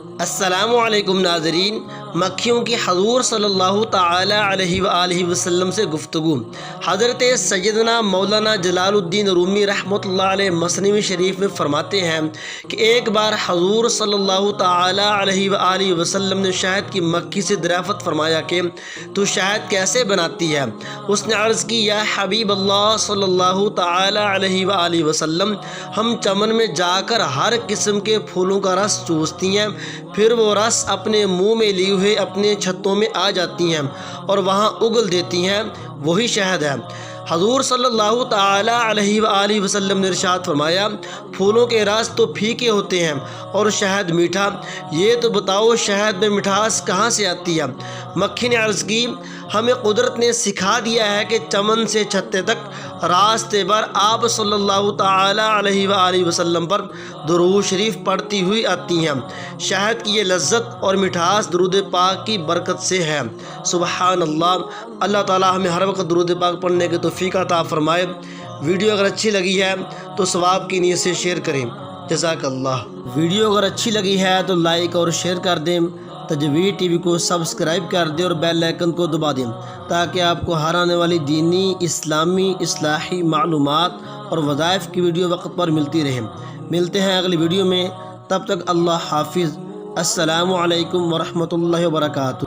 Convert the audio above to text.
السلام علیکم ناظرین، مکھیوں کی حضور صلی اللہ تعالی علیہ وآلہ وسلم سے گفتگو۔ حضرت سیدنا مولانا جلال الدین رومی رحمۃ اللہ علیہ مثنوی شریف میں فرماتے ہیں کہ ایک بار حضور صلی اللہ تعالی علیہ وآلہ وسلم نے شہد کی مکھی سے دریافت فرمایا کہ تو شہد کیسے بناتی ہے؟ اس نے عرض کی، یا حبیب اللہ صلی اللہ تعالی علیہ وآلہ وسلم، ہم چمن میں جا کر ہر قسم کے پھولوں کا رس چوستی ہیں، پھر وہ رس اپنے منہ میں لیے ہوئے اپنے چھتوں میں آ جاتی ہیں اور وہاں اگل دیتی ہیں، وہی شہد ہے۔ حضور صلی اللہ تعالی علیہ وآلہ وسلم نے ارشاد فرمایا، پھولوں کے رس تو پھیکے ہوتے ہیں اور شہد میٹھا، یہ تو بتاؤ شہد میں مٹھاس کہاں سے آتی ہے؟ مکھی نے عرض کی، ہمیں قدرت نے سکھا دیا ہے کہ چمن سے چھتے تک راستے پر آپ صلی اللہ تعالی علیہ وآلہ وسلم پر درود شریف پڑھتی ہوئی آتی ہیں۔ شہد کی یہ لذت اور مٹھاس درود پاک کی برکت سے ہے۔ سبحان اللہ۔ اللہ تعالی ہمیں ہر وقت درود پاک پڑھنے کی توفیق عطا فرمائے۔ ویڈیو اگر اچھی لگی ہے تو ثواب کی نیت سے شیئر کریں۔ جزاک اللہ۔ ویڈیو اگر اچھی لگی ہے تو لائک اور شیئر کر دیں، تجوید ٹی وی کو سبسکرائب کر دیں اور بیل آئیکن کو دبا دیں تاکہ آپ کو ہر آنے والی دینی، اسلامی، اصلاحی معلومات اور وظائف کی ویڈیو وقت پر ملتی رہیں۔ ملتے ہیں اگلی ویڈیو میں، تب تک اللہ حافظ۔ السلام علیکم ورحمۃ اللہ وبرکاتہ۔